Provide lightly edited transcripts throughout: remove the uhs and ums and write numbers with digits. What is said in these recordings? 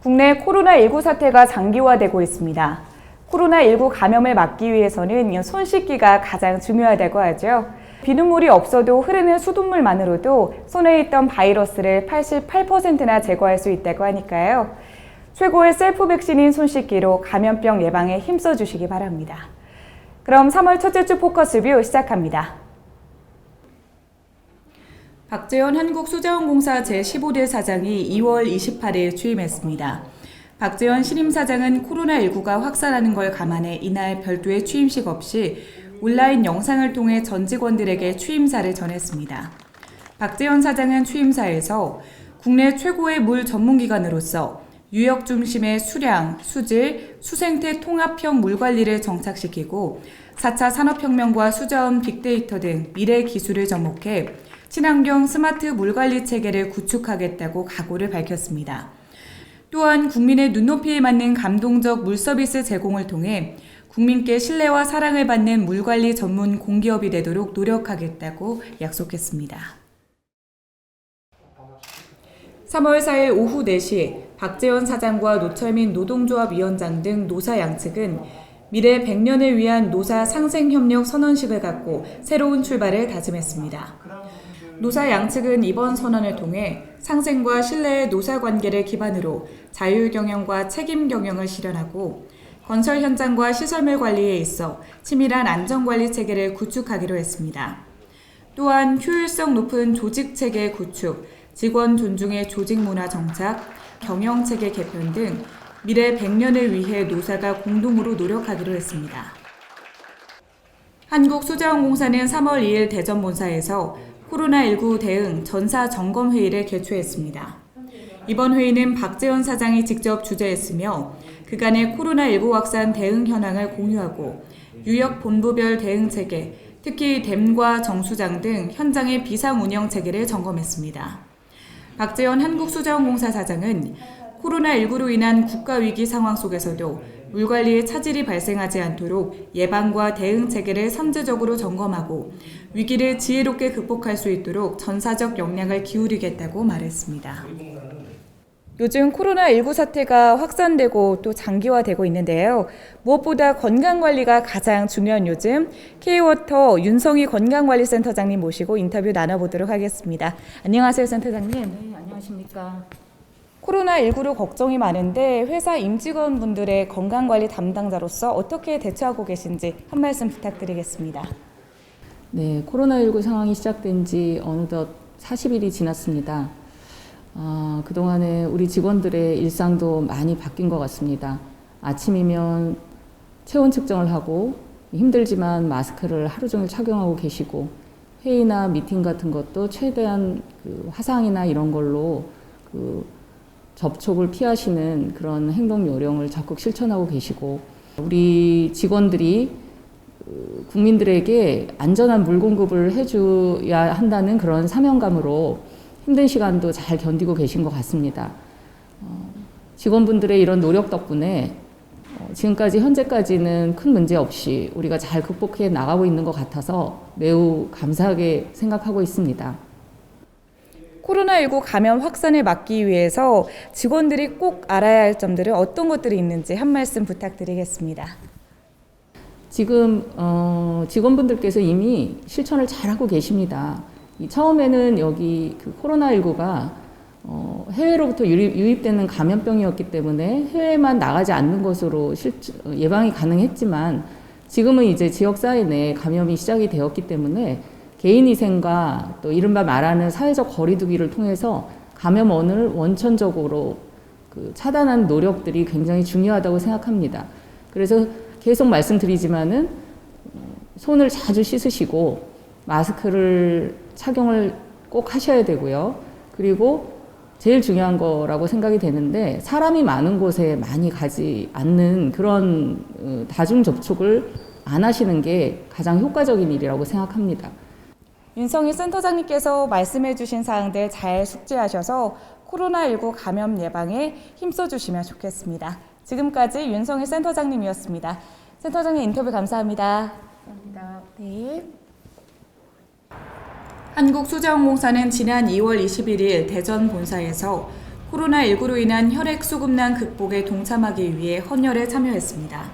국내 코로나19 사태가 장기화되고 있습니다. 코로나19 감염을 막기 위해서는 손 씻기가 가장 중요하다고 하죠. 비눗물이 없어도 흐르는 수돗물만으로도 손에 있던 바이러스를 88%나 제거할 수 있다고 하니까요. 최고의 셀프 백신인 손 씻기로 감염병 예방에 힘써 주시기 바랍니다. 그럼 3월 첫째 주 포커스뷰 시작합니다. 박재현 한국수자원공사 제15대 사장이 2월 28일 취임했습니다. 박재현 신임사장은 코로나19가 확산하는 걸 감안해 이날 별도의 취임식 없이 온라인 영상을 통해 전 직원들에게 취임사를 전했습니다. 박재현 사장은 취임사에서 국내 최고의 물 전문기관으로서 유역 중심의 수량, 수질, 수생태 통합형 물관리를 정착시키고 4차 산업혁명과 수자원 빅데이터 등 미래 기술을 접목해 친환경 스마트 물관리 체계를 구축하겠다고 각오를 밝혔습니다. 또한 국민의 눈높이에 맞는 감동적 물 서비스 제공을 통해 국민께 신뢰와 사랑을 받는 물관리 전문 공기업이 되도록 노력하겠다고 약속했습니다. 3월 4일 오후 4시 박재현 사장과 노철민 노동조합위원장 등 노사 양측은 미래 100년을 위한 노사 상생협력 선언식을 갖고 새로운 출발을 다짐했습니다. 노사 양측은 이번 선언을 통해 상생과 신뢰의 노사 관계를 기반으로 자율경영과 책임경영을 실현하고 건설 현장과 시설물 관리에 있어 치밀한 안전관리 체계를 구축하기로 했습니다. 또한 효율성 높은 조직체계 구축, 직원 존중의 조직문화 정착, 경영체계 개편 등 미래 100년을 위해 노사가 공동으로 노력하기로 했습니다. 한국수자원공사는 3월 2일 대전 본사에서 코로나19 대응 전사 점검 회의를 개최했습니다. 이번 회의는 박재현 사장이 직접 주재했으며 그간의 코로나19 확산 대응 현황을 공유하고 유역 본부별 대응 체계, 특히 댐과 정수장 등 현장의 비상 운영 체계를 점검했습니다. 박재현 한국수자원공사 사장은 코로나19로 인한 국가위기 상황 속에서도 물관리에 차질이 발생하지 않도록 예방과 대응 체계를 선제적으로 점검하고 위기를 지혜롭게 극복할 수 있도록 전사적 역량을 기울이겠다고 말했습니다. 요즘 코로나19 사태가 확산되고 또 장기화되고 있는데요. 무엇보다 건강관리가 가장 중요한 요즘 K-워터 윤성희 건강관리센터장님 모시고 인터뷰 나눠보도록 하겠습니다. 안녕하세요, 센터장님. 네, 안녕하십니까. 코로나19로 걱정이 많은데 회사 임직원분들의 건강관리 담당자로서 어떻게 대처하고 계신지 한 말씀 부탁드리겠습니다. 네, 코로나19 상황이 시작된 지 어느덧 40일이 지났습니다. 그동안에 우리 직원들의 일상도 많이 바뀐 것 같습니다. 아침이면 체온 측정을 하고 힘들지만 마스크를 하루 종일 착용하고 계시고 회의나 미팅 같은 것도 최대한 화상이나 이런 걸로 접촉을 피하시는 그런 행동 요령을 적극 실천하고 계시고 우리 직원들이 국민들에게 안전한 물 공급을 해줘야 한다는 그런 사명감으로 힘든 시간도 잘 견디고 계신 것 같습니다. 직원분들의 이런 노력 덕분에 지금까지 현재까지는 큰 문제 없이 우리가 잘 극복해 나가고 있는 것 같아서 매우 감사하게 생각하고 있습니다. 코로나19 감염 확산을 막기 위해서 직원들이 꼭 알아야 할 점들은 어떤 것들이 있는지 한 말씀 부탁드리겠습니다. 지금 직원분들께서 이미 실천을 잘하고 계십니다. 처음에는 여기 코로나19가 해외로부터 유입되는 감염병이었기 때문에 해외만 나가지 않는 것으로 예방이 가능했지만 지금은 이제 지역사회 내에 감염이 시작이 되었기 때문에 개인위생과 또 이른바 말하는 사회적 거리두기를 통해서 감염원을 원천적으로 차단하는 노력들이 굉장히 중요하다고 생각합니다. 그래서 계속 말씀드리지만은 손을 자주 씻으시고 마스크를 착용을 꼭 하셔야 되고요. 그리고 제일 중요한 거라고 생각이 되는데 사람이 많은 곳에 많이 가지 않는 그런 다중 접촉을 안 하시는 게 가장 효과적인 일이라고 생각합니다. 윤성희 센터장님께서 말씀해 주신 사항들 잘 숙지하셔서 코로나19 감염 예방에 힘써 주시면 좋겠습니다. 지금까지 윤성희 센터장님이었습니다. 센터장님 인터뷰 감사합니다. 감사합니다. 네. 한국수자원공사는 지난 2월 21일 대전 본사에서 코로나19로 인한 혈액 수급난 극복에 동참하기 위해 헌혈에 참여했습니다.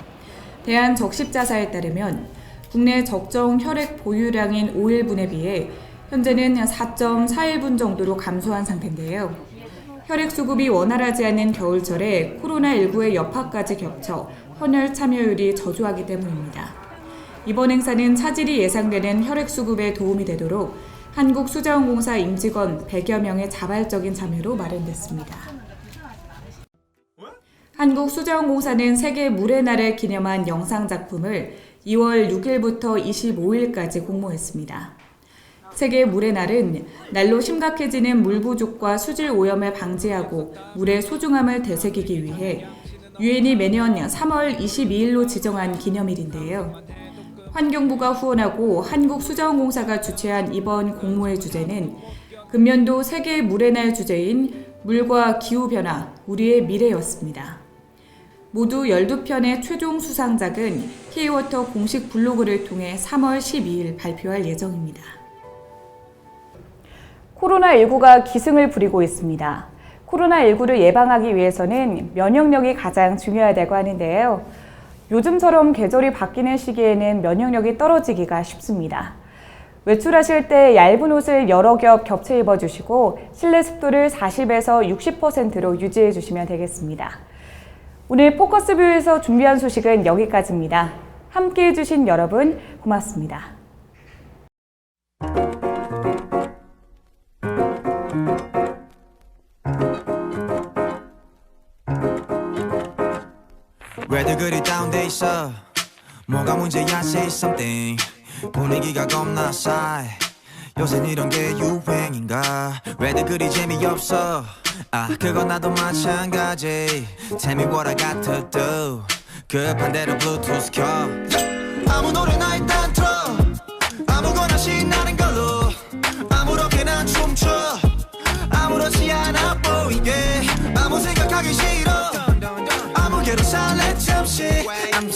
대한적십자사에 따르면 국내 적정 혈액 보유량인 5일분에 비해 현재는 4.41분 정도로 감소한 상태인데요. 혈액 수급이 원활하지 않은 겨울철에 코로나19의 여파까지 겹쳐 헌혈 참여율이 저조하기 때문입니다. 이번 행사는 차질이 예상되는 혈액 수급에 도움이 되도록 한국수자원공사 임직원 100여 명의 자발적인 참여로 마련됐습니다. 한국수자원공사는 세계 물의 날을 기념한 영상작품을 2월 6일부터 25일까지 공모했습니다. 세계 물의 날은 날로 심각해지는 물 부족과 수질 오염을 방지하고 물의 소중함을 되새기기 위해 유엔이 매년 3월 22일로 지정한 기념일인데요. 환경부가 후원하고 한국수자원공사가 주최한 이번 공모의 주제는 금년도 세계 물의 날 주제인 물과 기후변화, 우리의 미래였습니다. 모두 12편의 최종 수상작은 K-워터 공식 블로그를 통해 3월 12일 발표할 예정입니다. 코로나19가 기승을 부리고 있습니다. 코로나19를 예방하기 위해서는 면역력이 가장 중요하다고 하는데요. 요즘처럼 계절이 바뀌는 시기에는 면역력이 떨어지기가 쉽습니다. 외출하실 때 얇은 옷을 여러 겹 겹쳐 입어주시고 실내 습도를 40에서 60%로 유지해 주시면 되겠습니다. 오늘 포커스뷰에서 준비한 소식은 여기까지입니다. 함께해 주신 여러분 고맙습니다. 왜들 그리 다운돼 있어 뭐가 문제야 say something 분위기가 겁나 싸해 요새 이런 게 유행인가 왜들 그리 재미없어 그건 나도 마찬가지 Tell me what I got to do 급한 대로 블루투스 켜 아무 노래나 일단 틀어 아무거나 신나는 걸로 아무렇게나 춤춰 아무렇지 않아 보이게 아무 생각하기 싫어 아무개로 살래 잠시 I'm